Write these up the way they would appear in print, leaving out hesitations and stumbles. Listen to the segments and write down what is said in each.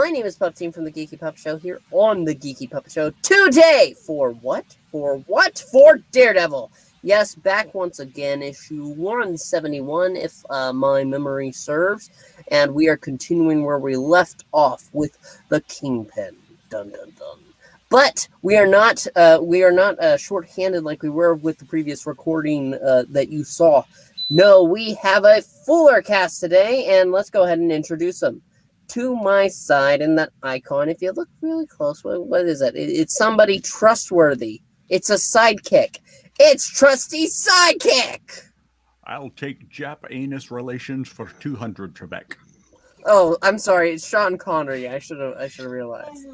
My name is Pup from the Geeky Pup Show here on the Geeky Pup Show today for what? For Daredevil. Yes, back once again, issue 171, if my memory serves, and we are continuing where we left off with the Kingpin. Dun dun dun. But we are not short-handed like we were with the previous recording that you saw. No, we have a fuller cast today, and let's go ahead and introduce them. To my side, in that icon, if you look really close, what is that? It's somebody trustworthy. It's a sidekick. It's Trusty Sidekick! I'll take Jap anus relations for 200 Trebek. Oh, I'm sorry. It's Sean Connery. I should have realized.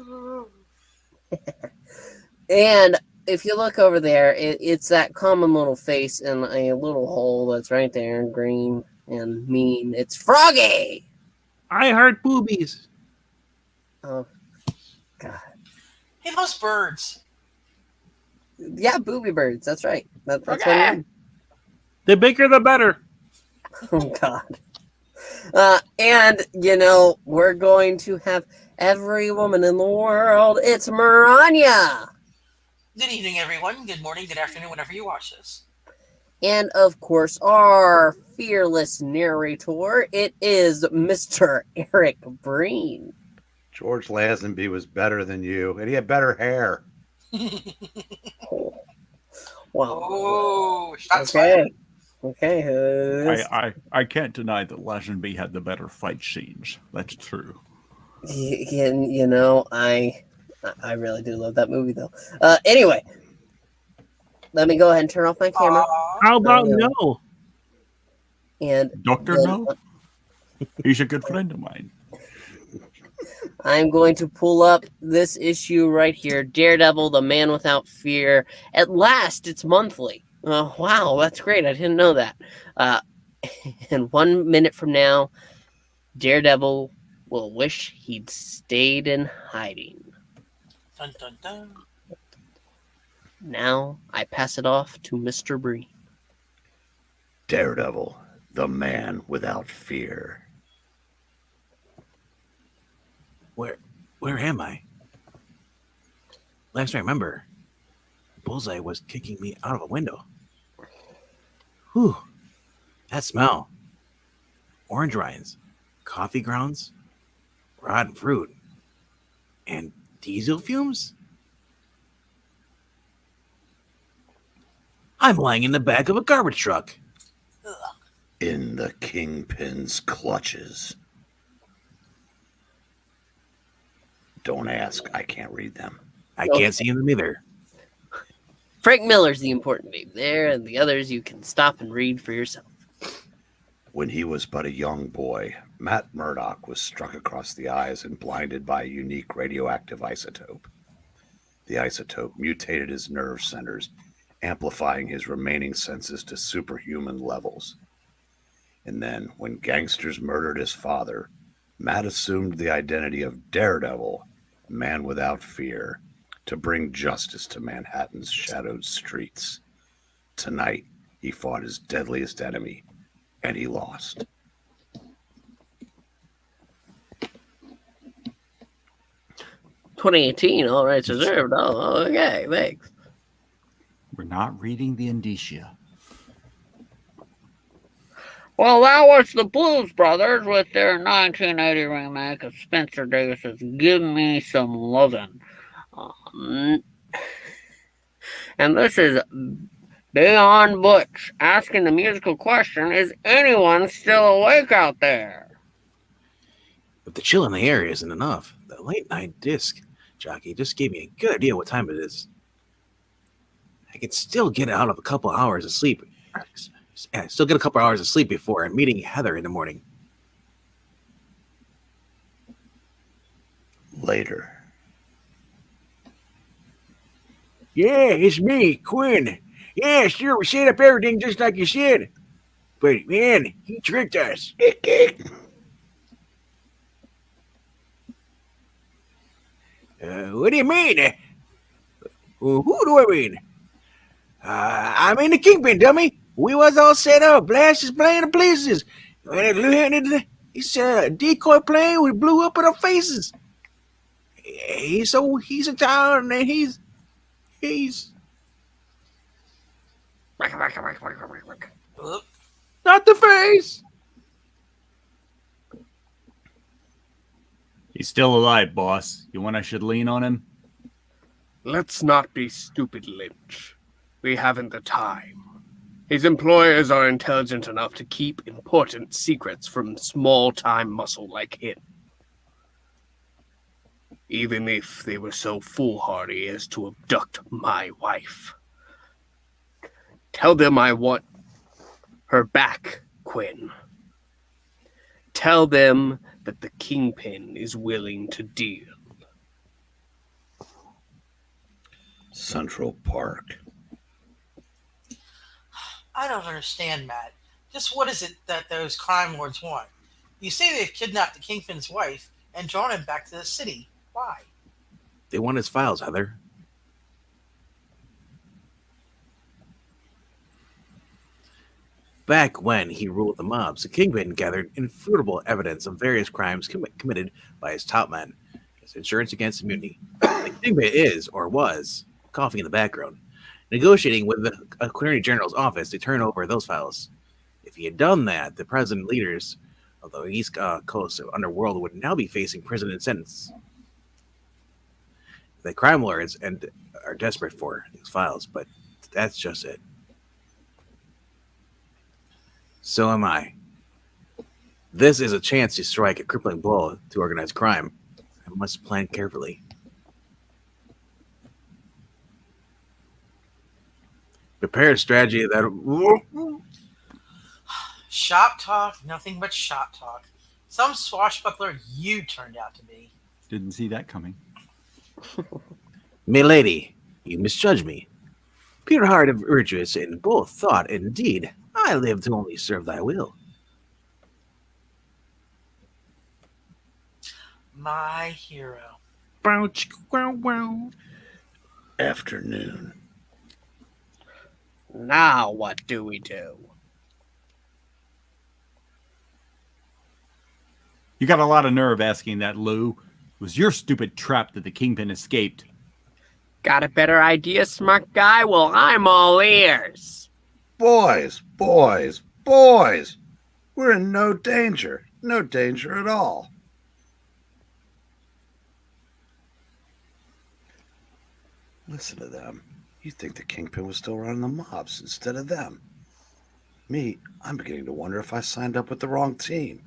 And if you look over there, it's that common little face in a little hole that's right there, green and mean. It's Froggy! I heart boobies. Oh, God. He loves birds. Yeah, booby birds. That's right. That's what I mean. The bigger, the better. Oh, God. And, we're going to have every woman in the world. It's Maranya. Good evening, everyone. Good morning, good afternoon, whenever you watch this. And, of course, our fearless narrator, it is Mr. Eric Breen. George Lazenby was better than you, and he had better hair. Wow. Oh, Okay. Okay. I can't deny that Lazenby had the better fight scenes. That's true. I really do love that movie, though. Anyway, let me go ahead and turn off my camera. How about no? And Dr. No? He's a good friend of mine. I'm going to pull up this issue right here, Daredevil, the Man Without Fear. At last, it's monthly. Wow, that's great. I didn't know that. And 1 minute from now, Daredevil will wish he'd stayed in hiding. Dun, dun, dun. Now, I pass it off to Mr. Breen. Daredevil, the Man Without Fear. Where am I? Last I remember, Bullseye was kicking me out of a window. Whew. That smell. Orange rinds, coffee grounds, rotten fruit, and diesel fumes? I'm lying in the back of a garbage truck. In the Kingpin's clutches. Don't ask. I can't read them. I can't see them either. Frank Miller's the important name there, and the others you can stop and read for yourself. When he was but a young boy, Matt Murdock was struck across the eyes and blinded by a unique radioactive isotope. The isotope mutated his nerve centers, amplifying his remaining senses to superhuman levels. And then, when gangsters murdered his father, Matt assumed the identity of Daredevil, Man Without Fear, to bring justice to Manhattan's shadowed streets. Tonight, he fought his deadliest enemy, and he lost. $2018, all rights reserved. Oh, okay, thanks. We're not reading the indicia. Well, that was the Blues Brothers with their 1980 remake of Spencer Davis's Give Me Some Lovin'. And this is Beyond Butch asking the musical question, is anyone still awake out there? If the chill in the air isn't enough, the late night disc jockey just gave me a good idea what time it is. I could still get out of a couple hours of sleep. Still get a couple hours of sleep before I'm meeting Heather in the morning. Later. Yeah, it's me, Quinn. Yeah, sure, we set up everything just like you said. But, man, he tricked us. What do you mean? Who do I mean? I mean the Kingpin, dummy. We was all set up, blasts playing the places. And it's a decoy plane, we blew up in our faces. Okay, so he's in town and he's Oop. not the face. He's still alive, boss. You want I should lean on him? Let's not be stupid, Lynch. We haven't the time. His employers are intelligent enough to keep important secrets from small-time muscle like him. Even if they were so foolhardy as to abduct my wife. Tell them I want her back, Quinn. Tell them that the Kingpin is willing to deal. Central Park. I don't understand, Matt. Just what is it that those crime lords want? You say they've kidnapped the Kingpin's wife and drawn him back to the city. Why? They want his files, Heather. Back when he ruled the mobs, the Kingpin gathered infruitable evidence of various crimes committed by his top men. His insurance against immunity. The Kingpin is, or was, coughing in the background, negotiating with the Attorney General's office to turn over those files. If he had done that, the present leaders of the East Coast underworld would now be facing prison and sentence. The crime lords are desperate for these files, but that's just it. So am I. This is a chance to strike a crippling blow to organized crime. I must plan carefully. Prepare a strategy that... Shop talk, nothing but shop talk. Some swashbuckler you turned out to be. Didn't see that coming. Milady, you misjudge me. Pure heart of virtuous in both thought and deed, I live to only serve thy will. My hero. Afternoon. Now what do we do? You got a lot of nerve asking that, Lou. It was your stupid trap that the Kingpin escaped. Got a better idea, smart guy? Well, I'm all ears. Boys! We're in no danger. No danger at all. Listen to them. You think the Kingpin was still running the mobs instead of them. Me, I'm beginning to wonder if I signed up with the wrong team.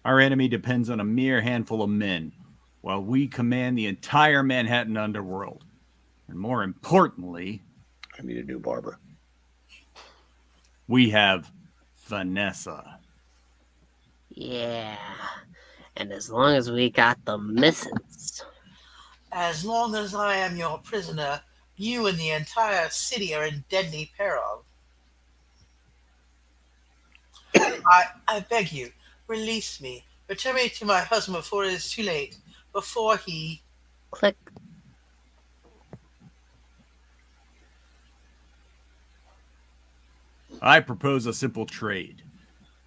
Our enemy depends on a mere handful of men, while we command the entire Manhattan underworld. And more importantly, I need a new barber. we have Vanessa. Yeah, and as long as we got the missus. As long as I am your prisoner, you and the entire city are in deadly peril. I beg you, release me. Return me to my husband before it is too late. Before he... Click. I propose a simple trade.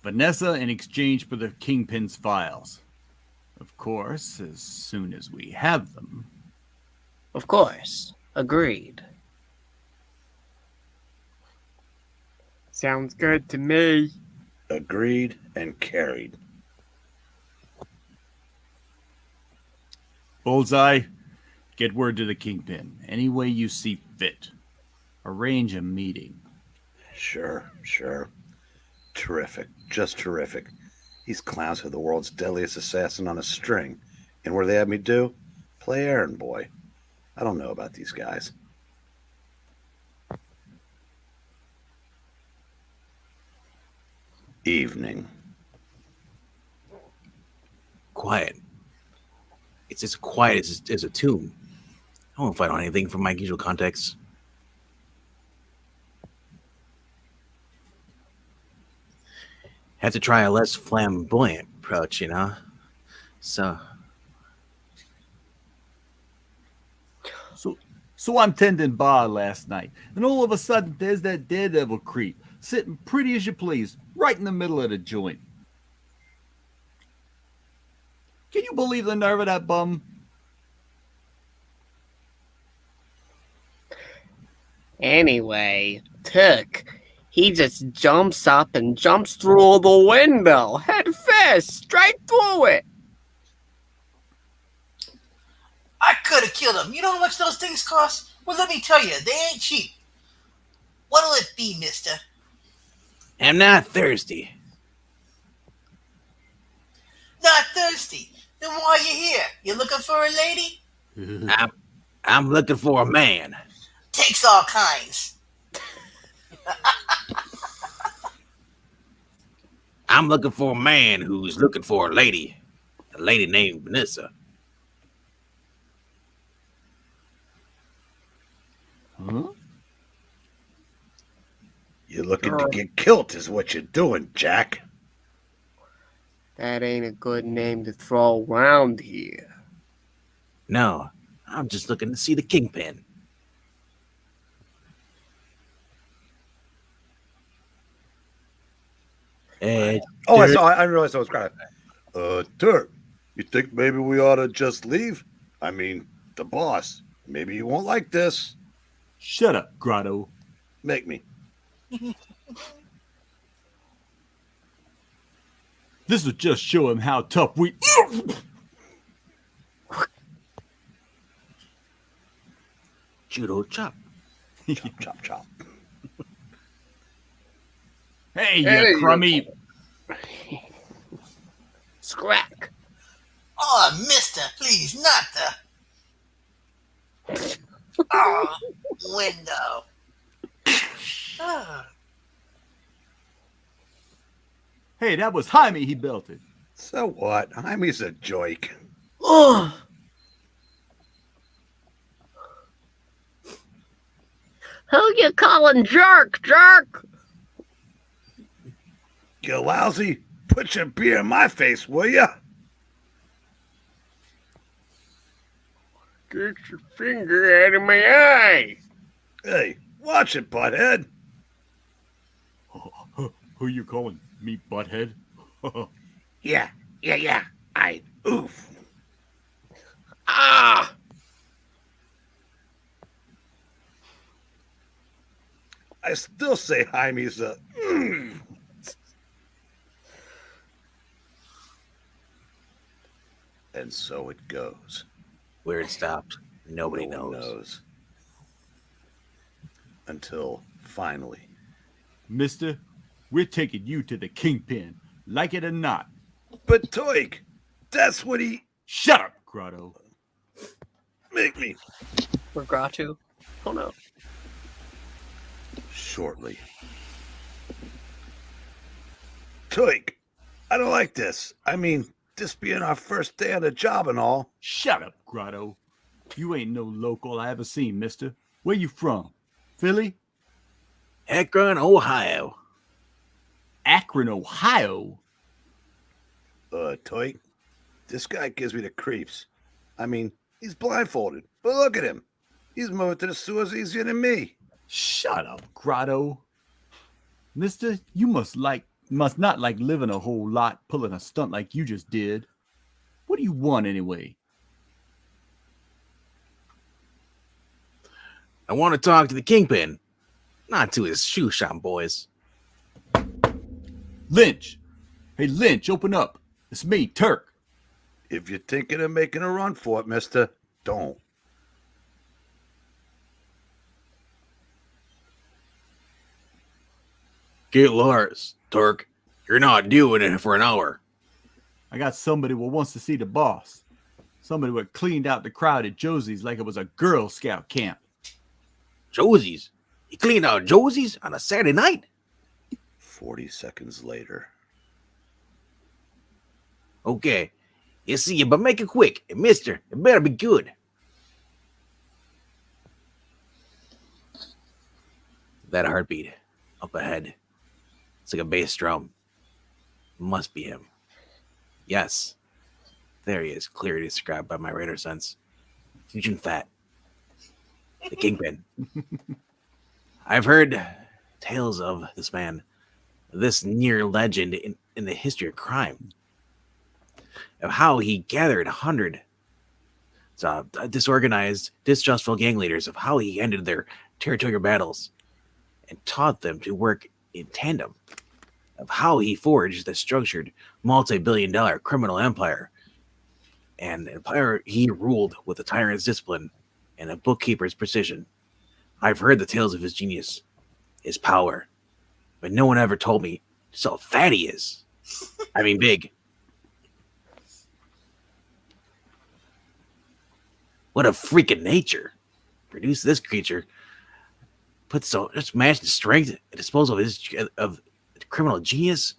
Vanessa in exchange for the Kingpin's files. Of course, as soon as we have them. Of course. Agreed. Sounds good to me. Agreed and carried. Bullseye, get word to the Kingpin. Any way you see fit. Arrange a meeting. Sure. Terrific. Just terrific. These clowns are the world's deadliest assassin on a string. And what do they have me do? Play errand boy. I don't know about these guys. Evening. Quiet. It's as quiet as a tomb. I won't fight on anything from my usual context. Have to try a less flamboyant approach, you know? So I'm tending bar last night, and all of a sudden there's that Daredevil creep sitting pretty as you please, right in the middle of the joint. Can you believe the nerve of that bum? Anyway, Tuck, he just jumps up and jumps through the window, head first, straight through it. I could have killed him. You know how much those things cost? Well, let me tell you, they ain't cheap. What'll it be, mister? I'm not thirsty. Not thirsty. Then why you here? You looking for a lady? I'm looking for a man. Takes all kinds. I'm looking for a man who's looking for a lady named Vanessa. Huh? You're looking to get killed is what you're doing, Jack. That ain't a good name to throw around here. No, I'm just looking to see the Kingpin. I realized I was crying. Turk, you think maybe we ought to just leave? I mean, the boss. Maybe you won't like this. Shut up, Grotto. Make me. This will just show him how tough we... Judo chop. Chop, chop, chop. Hey, Hey, you crummy... Scrack. Oh, mister, please, not the... Oh, window. Ah. Hey, that was Jaime he belted. So what? Jaime's a joke. Ugh. Who you calling jerk? You lousy. Put your beer in my face, will ya? Get your finger out of my eye. Hey, watch it, butthead. Who you calling? Me, butthead? Yeah. Oof. Ah! I still say Jaime's a... And so it goes. Where it stopped, nobody No one knows. Until finally. Mister, we're taking you to the Kingpin, like it or not. But Toik, that's what he... Shut up, Grotto. Make me. We're Gratu. Oh no. Shortly. Toik, I don't like this. I mean, this being our first day on the job and all. Shut up, Grotto. You ain't no local I ever seen, mister. Where you from? Philly? Akron, Ohio. Akron, Ohio? Toik, this guy gives me the creeps. I mean, he's blindfolded, but look at him. He's moving to the sewers easier than me. Shut up, Grotto. Mister, you must not like living a whole lot pulling a stunt like you just did. What do you want anyway? I want to talk to the Kingpin, not to his shoe shop boys. Lynch! Hey, Lynch, open up. It's me, Turk. If you're thinking of making a run for it, mister, don't. Get Lars, Turk. You're not doing it for an hour. I got somebody who wants to see the boss. Somebody who cleaned out the crowd at Josie's like it was a Girl Scout camp. Josie's? He cleaned out Josie's on a Saturday night? 40 seconds later. Okay. You see you, but make it quick. And mister, it better be good. That heartbeat up ahead. It's like a bass drum. Must be him. Yes. There he is, clearly described by my radar sense. Huge and fat. The Kingpin. I've heard tales of this man, this near legend in the history of crime, of how he gathered 100 disorganized, distrustful gang leaders of how he ended their territorial battles and taught them to work in tandem, of how he forged the structured multi-billion-dollar criminal empire, and the empire he ruled with a tyrant's discipline and a bookkeeper's precision. I've heard the tales of his genius, his power, but no one ever told me just how fat he is. I mean, big. What a freak of nature. Produce this creature. Just match the strength at disposal of criminal genius.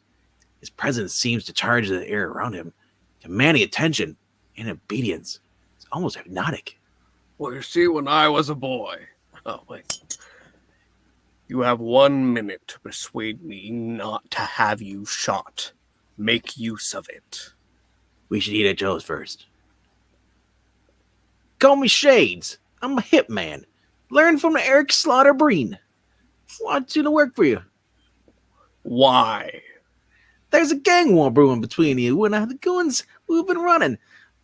His presence seems to charge the air around him, commanding attention and obedience. It's almost hypnotic. Well, you see, when I was a boy... Oh, wait. You have 1 minute to persuade me not to have you shot. Make use of it. We should eat at Joe's first. Call me Shades. I'm a hitman. Learn from Eric Slaughter Breen. Want to do the work for you. Why? There's a gang war brewing between you and the goons we've been running.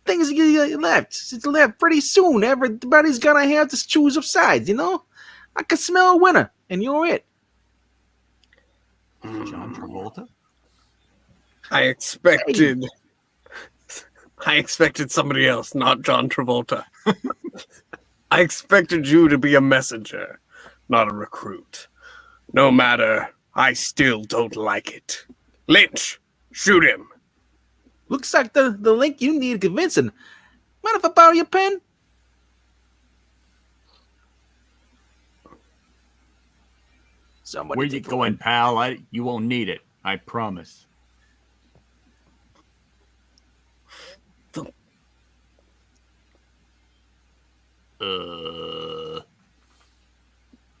Things get left pretty soon. Everybody's gonna have to choose up sides, you know? I can smell a winner, and you're it. John Travolta? I expected somebody else, not John Travolta. I expected you to be a messenger, not a recruit. No matter, I still don't like it. Lynch, shoot him. Looks like the link you need convincing. Mind if I borrow your pen? Where you going, pal? You won't need it. I promise.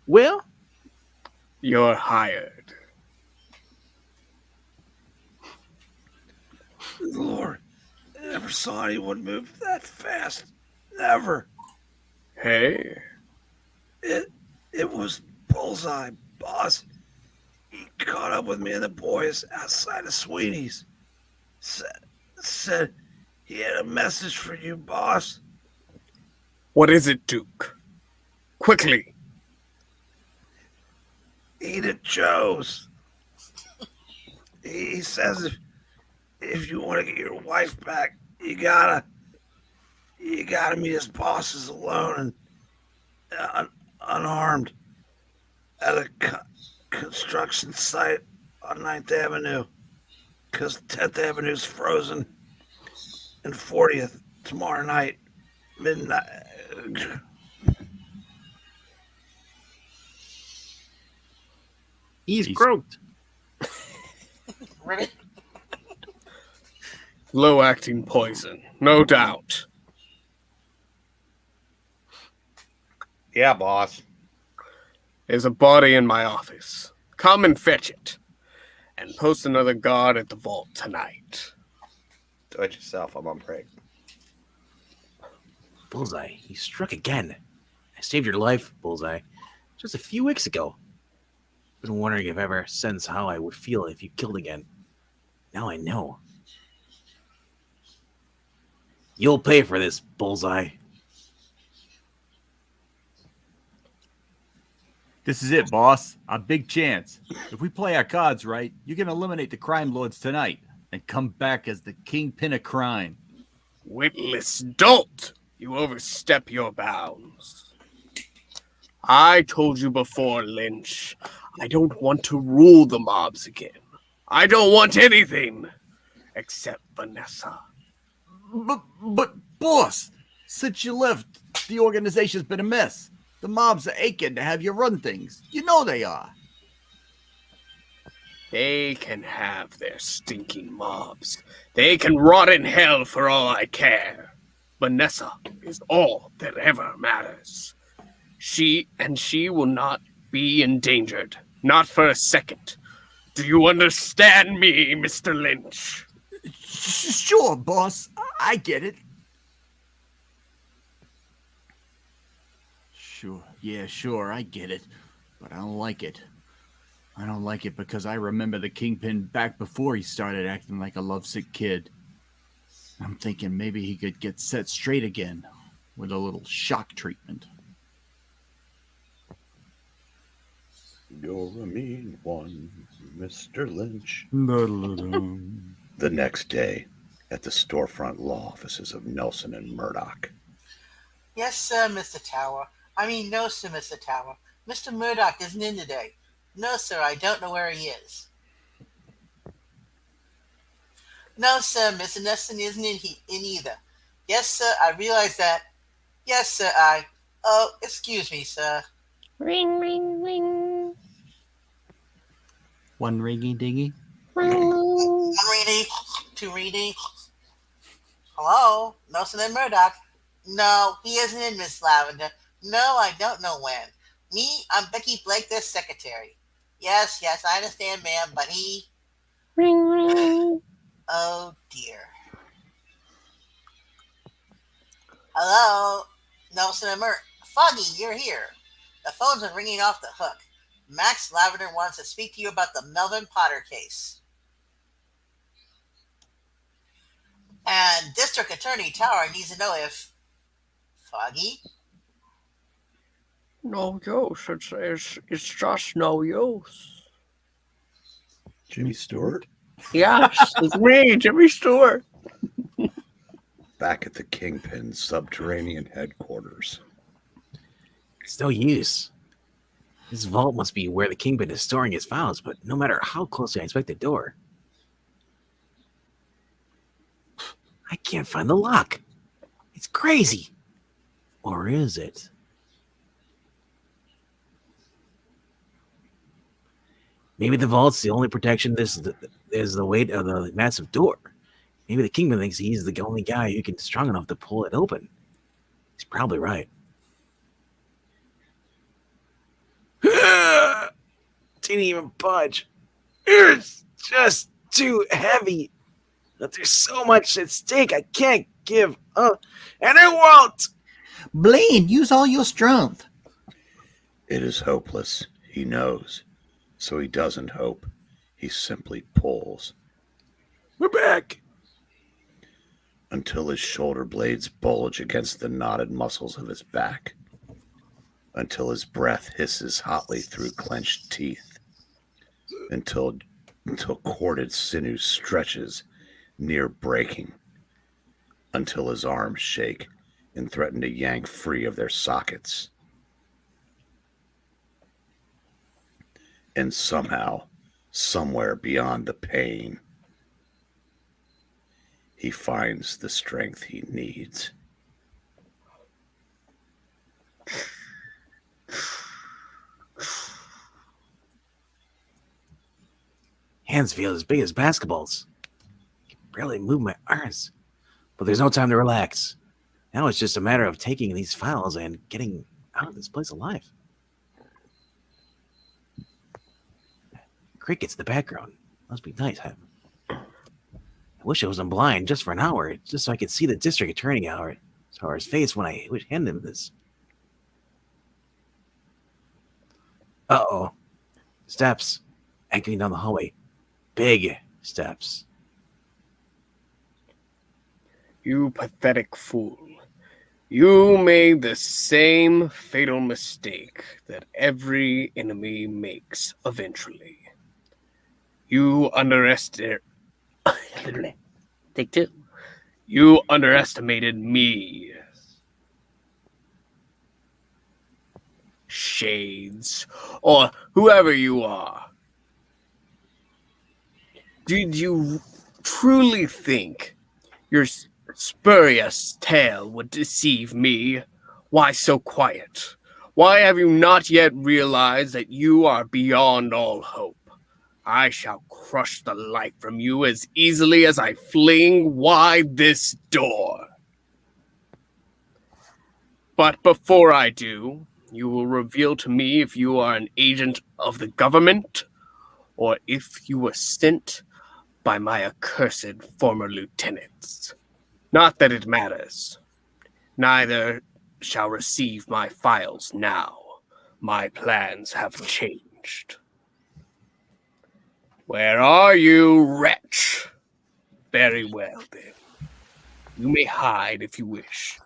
Well, you're hired. Lord, I never saw anyone move that fast. Never. Hey. It was Bullseye, boss. He caught up with me and the boys outside of Sweeney's. Said he had a message for you, boss. What is it, Duke? Quickly. Eat at Joe's. He says if you want to get your wife back, you gotta meet his bosses alone and unarmed at a construction site on 9th Avenue, because 10th Avenue's frozen, and 40th tomorrow night, midnight. He's croaked. Really? Low-acting poison, no doubt. Yeah, boss. There's a body in my office. Come and fetch it. And post another guard at the vault tonight. Do it yourself, I'm on break. Bullseye, you struck again. I saved your life, Bullseye, just a few weeks ago. Been wondering if I ever sense how I would feel if you killed again. Now I know. You'll pay for this, Bullseye. This is it, boss. A big chance. If we play our cards right, you can eliminate the crime lords tonight and come back as the kingpin of crime. Witless dolt! You overstep your bounds. I told you before, Lynch, I don't want to rule the mobs again. I don't want anything except Vanessa. But boss, since you left, the organization's been a mess. The mobs are aching to have you run things. You know they are. They can have their stinking mobs. They can rot in hell for all I care. Vanessa is all that ever matters. She will not be endangered. Not for a second. Do you understand me, Mr. Lynch? Sure, boss. I get it. Sure. Yeah, sure. I get it. But I don't like it. I don't like it because I remember the Kingpin back before he started acting like a lovesick kid. I'm thinking maybe he could get set straight again. with a little shock treatment. You're a mean one, Mr. Lynch. Dun-dun-dun. The next day, at the storefront law offices of Nelson and Murdock. Yes, sir, Mr. Tower. No, sir, Mr. Tower. Mr. Murdock isn't in today. No, sir, I don't know where he is. No, sir, Mr. Nelson isn't in either. Yes, sir, I realize that. Yes, sir, Oh, excuse me, sir. Ring, ring, ring. One ringy dingy. One reading, two reading. Hello, Nelson and Murdock. No, he isn't in, Miss Lavender. No, I don't know when. Me, I'm Becky Blake, their secretary. Yes, I understand, ma'am, but he... Ring, ring. Oh, dear. Hello, Nelson and Foggy, you're here. The phone's been ringing off the hook. Max Lavender wants to speak to you about the Melvin Potter case. And District Attorney Tower needs to know if... Foggy? No use. It's just no use. Jimmy Stewart? Yes, it's me, Jimmy Stewart. Back at the Kingpin subterranean headquarters. It's no use. This vault must be where the Kingpin is storing his files, but no matter how closely I inspect the door, I can't find the lock. It's crazy. Or is it? Maybe the vault's the only protection. This is the weight of the massive door. Maybe the Kingpin thinks he's the only guy who can be strong enough to pull it open. He's probably right. Didn't even budge. It's just too heavy. But there's so much at stake. I can't give up. And I won't. Blaine, use all your strength. It is hopeless, he knows. So he doesn't hope. He simply pulls. We're back. Until his shoulder blades bulge against the knotted muscles of his back. Until his breath hisses hotly through clenched teeth. Until corded sinew stretches near breaking. Until his arms shake and threaten to yank free of their sockets. And somehow, somewhere beyond the pain, he finds the strength he needs. Hands feel as big as basketballs. I can barely move my arms. But there's no time to relax. Now it's just a matter of taking these files and getting out of this place alive. Crickets in the background. Must be nice, huh? I wish I wasn't blind just for an hour, just so I could see the district attorney Tower's face when I hand him this. Uh-oh. Steps. Anchoring down the hallway. Big steps. You pathetic fool. You made the same fatal mistake that every enemy makes eventually. You underestimated... Take two. You underestimated me. Shades, or whoever you are. Did you truly think your spurious tale would deceive me? Why so quiet? Why have you not yet realized that you are beyond all hope? I shall crush the life from you as easily as I fling wide this door. But before I do, you will reveal to me if you are an agent of the government or if you were sent by my accursed former lieutenants. Not that it matters. Neither shall receive my files now. My plans have changed. Where are you, wretch? Very well, then. You may hide if you wish.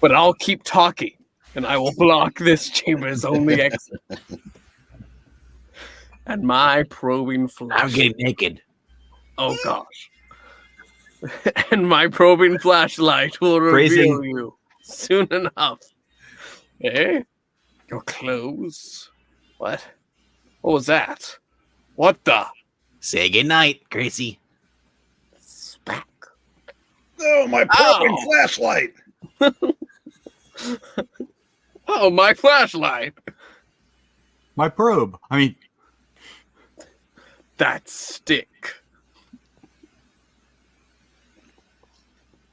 But I'll keep talking, and I will block this chamber's only exit. And my probing flash. I'm getting naked. Oh gosh. And my probing flashlight will reveal Phrasing. you soon enough. Eh? Your clothes? What? What was that? What the? Say goodnight, Gracie. Smack. Oh, my propane flashlight! Oh, my flashlight. My probe. I mean, That stick.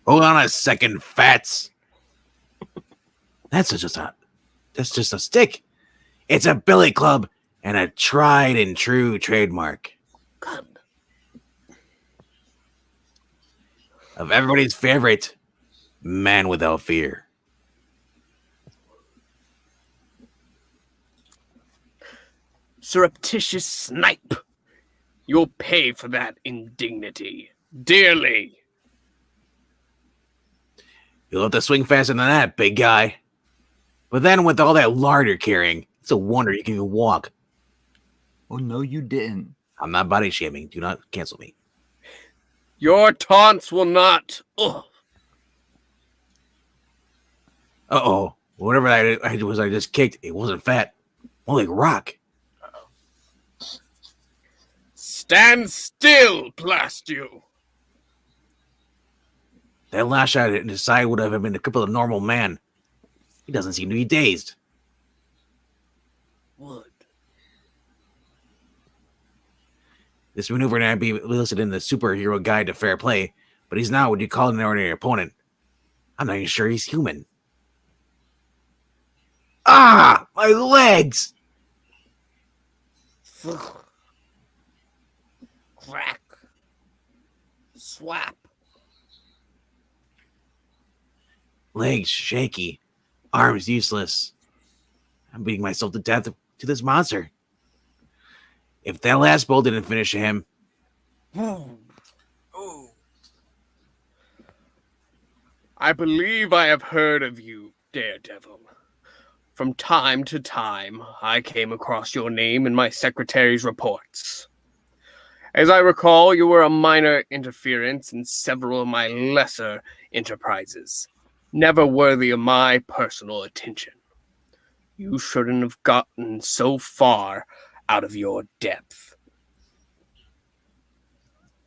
Hold on a second, Fats. That's just a stick. It's a billy club and a tried and true trademark God. of everybody's favorite man without fear. Surreptitious snipe. You'll pay for that indignity dearly. You'll have to swing faster than that, big guy. But then with all that lard you're carrying, it's a wonder you can even walk. oh no, you didn't. I'm not body shaming. Do not cancel me. Your taunts will not. Ugh. Uh-oh. Whatever I just kicked, it wasn't fat. More like rock. Stand still, blast you. That lash out in his side would have been the cripple of a normal man. He doesn't seem to be dazed. Would. This maneuver might be listed in the superhero guide to fair play, but he's not what you call an ordinary opponent. I'm not even sure he's human. Ah! My legs! Crack. Swap. Legs shaky. Arms useless. I'm beating myself to death to this monster. If that last blow didn't finish him, I believe I have heard of you, Daredevil. From time to time, I came across your name in my secretary's reports. As I recall, you were a minor interference in several of my lesser enterprises, never worthy of my personal attention. You shouldn't have gotten so far out of your depth.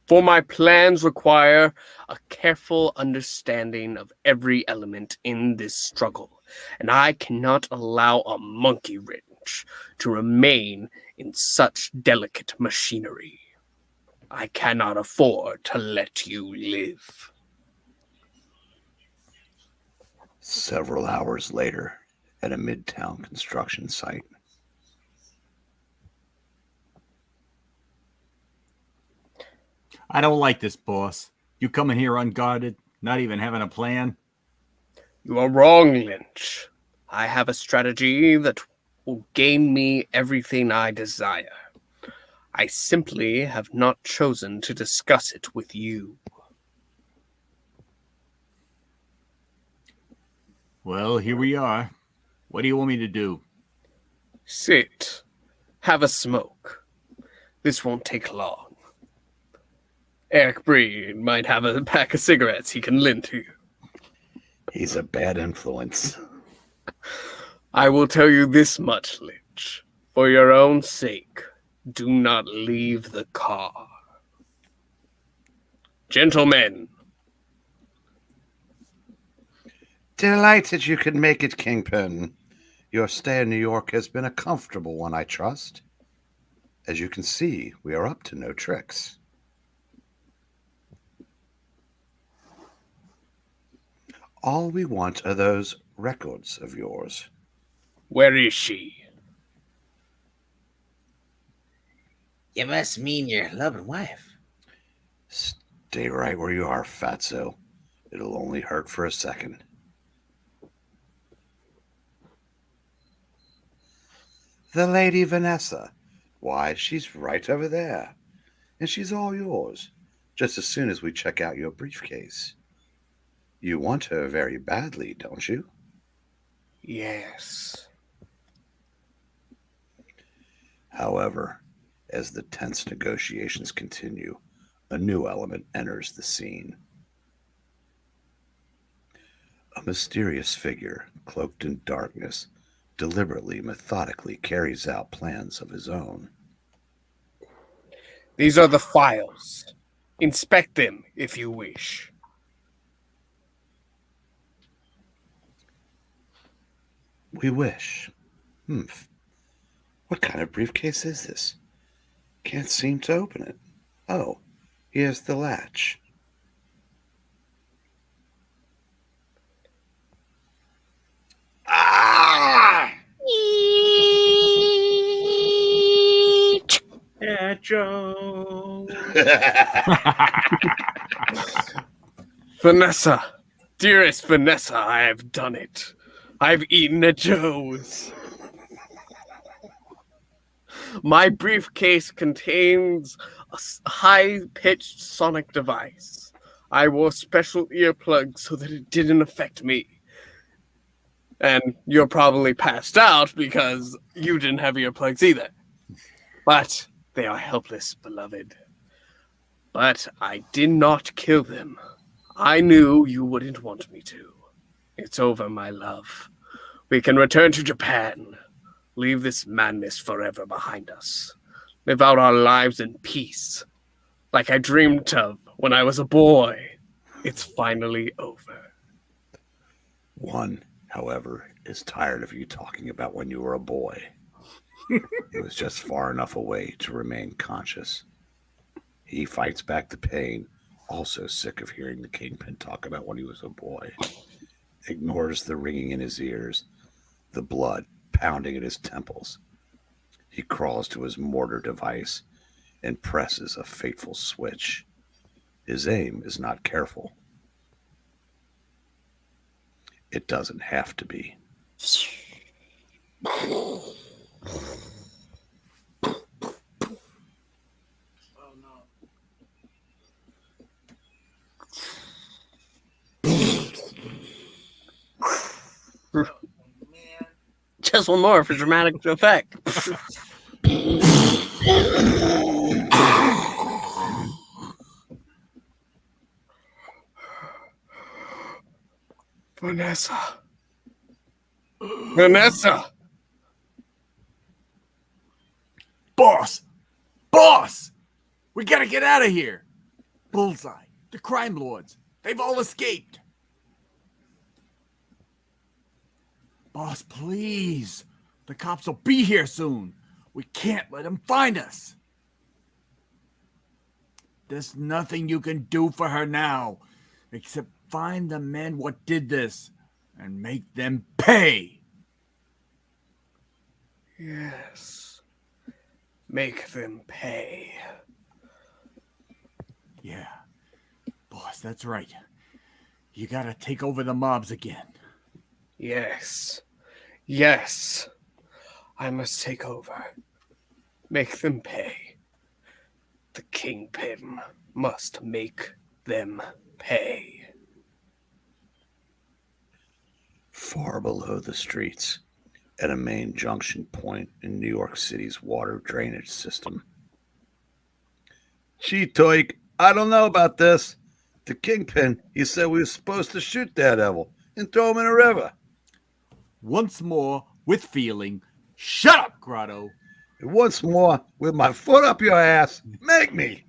For my plans require a careful understanding of every element in this struggle, and I cannot allow a monkey wrench to remain in such delicate machinery. I cannot afford to let you live. Several hours later, at a midtown construction site. I don't like this, boss. You coming here unguarded, not even having a plan? You are wrong, Lynch. I have a strategy that will gain me everything I desire. I simply have not chosen to discuss it with you. Well, here we are. What do you want me to do? Sit. Have a smoke. This won't take long. Eric Breed might have a pack of cigarettes he can lend to you. He's a bad influence. I will tell you this much, Lynch. For your own sake, do not leave the car. Gentlemen. Delighted you could make it, Kingpin. Your stay in New York has been a comfortable one, I trust. As you can see, we are up to no tricks. All we want are those records of yours. Where is she? you must mean your loving wife. Stay right where you are, fatso. It'll only hurt for a second. The Lady Vanessa. Why, she's right over there. And she's all yours, just as soon as we check out your briefcase. You want her very badly, don't you? Yes. However, as the tense negotiations continue, a new element enters the scene. A mysterious figure, cloaked in darkness, deliberately, methodically carries out plans of his own. These are the files. Inspect them if you wish. We wish. What kind of briefcase is this? Can't seem to open it. Oh, here's the latch. Ah! Yeah, Joe. Vanessa, dearest Vanessa, I have done it. I've eaten at Joe's. My briefcase contains a high-pitched sonic device. I wore special earplugs so that it didn't affect me. And you're probably passed out because you didn't have earplugs either. But they are helpless, beloved. But I did not kill them. I knew you wouldn't want me to. It's over, my love. We can return to Japan. Leave this madness forever behind us. Live out our lives in peace. Like I dreamed of when I was a boy. It's finally over. One, however, is tired of you talking about when you were a boy. It was just far enough away to remain conscious. He fights back the pain, also sick of hearing the Kingpin talk about when he was a boy. Ignores the ringing in his ears, the blood pounding at his temples. He crawls to his mortar device and presses a fateful switch. His aim is not careful. It doesn't have to be. Just one more for dramatic effect. Vanessa. Vanessa! Boss! Boss! We gotta get out of here! Bullseye, the crime lords, they've all escaped! Boss, please! The cops will be here soon! We can't let them find us! There's nothing you can do for her now, except find the men what did this and make them pay! Yes. Make them pay. Yeah, boss, that's right. You gotta take over the mobs again. Yes. Yes. I must take over. Make them pay. The Kingpin must make them pay. Far below the streets, at a main junction point in New York City's water drainage system. Gee, Toik, I don't know about this. The Kingpin, he said we were supposed to shoot Daredevil and throw him in a river. Once more, with feeling, shut up, Grotto. And once more, with my foot up your ass, make me.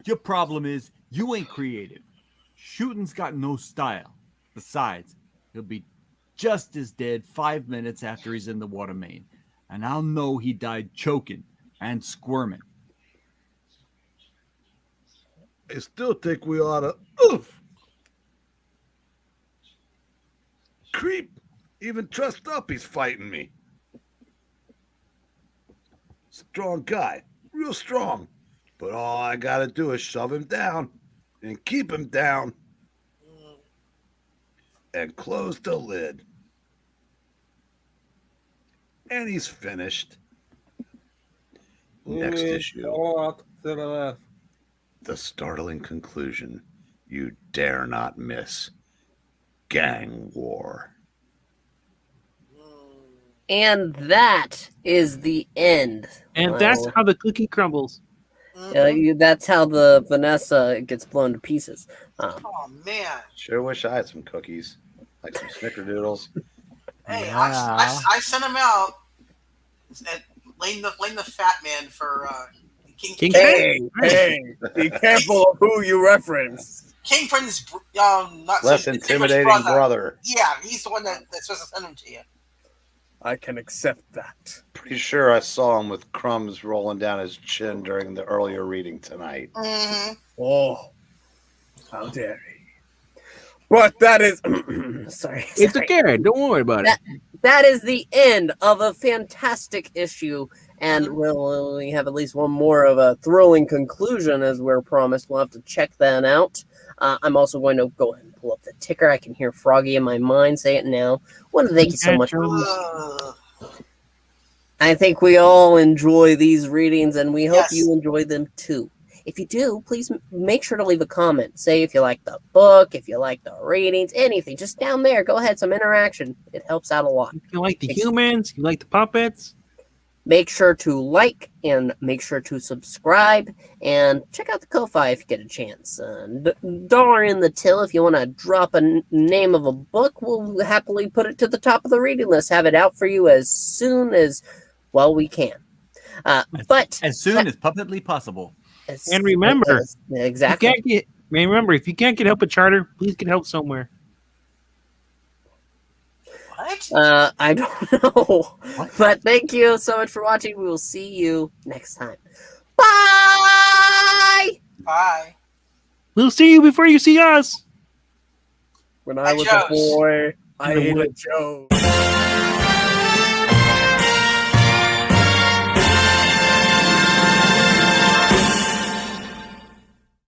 Your problem is you ain't creative. Shooting's got no style. Besides, he'll be just as dead 5 minutes after he's in the water main. And I'll know he died choking and squirming. I still think we ought to. Oof. Creep. Even trussed up, he's fighting me. Strong guy. Real strong. But all I gotta do is shove him down and keep him down. And close the lid. And he's finished. Next issue. To the left. The startling conclusion You dare not miss Gang War. And that is the end. And that's Well, how the cookie crumbles. that's how the Vanessa gets blown to pieces. Oh man! Sure wish I had some cookies, like some snickerdoodles. Hey, Yeah. I sent him out and laying the fat man for Kingpin. Hey, be careful of who you reference. Kingpin's not Less so intimidating brother. brother. Yeah, he's the one that's supposed to send him to you. I can accept that. Pretty sure I saw him with crumbs rolling down his chin during the earlier reading tonight. Mm-hmm. Oh, how dare he? But that is Sorry. It's okay. Don't worry about it. That is the end of a fantastic issue, and we'll only have at least one more of a thrilling conclusion, as we're promised. We'll have to check that out. I'm also going to go ahead and pull up the ticker. I can hear Froggy in my mind say it now. Well, thank you so much. I think we all enjoy these readings, and we hope you enjoy them too. If you do, please make sure to leave a comment. Say if you like the book, if you like the readings, anything. Just down there, go ahead, some interaction. It helps out a lot. If you like the humans, you like the puppets. Make sure to like and make sure to subscribe and check out the Ko-Fi if you get a chance. Dollar in the till if you want to drop a name of a book. We'll happily put it to the top of the reading list. Have it out for you as soon as, well, we can. But as soon as publicly possible. And remember, exactly. If you can't get help at Charter, please get help somewhere. What? I don't know. But thank you so much for watching. We will see you next time. Bye! Bye. We'll see you before you see us. when I was a boy, I ate a joke.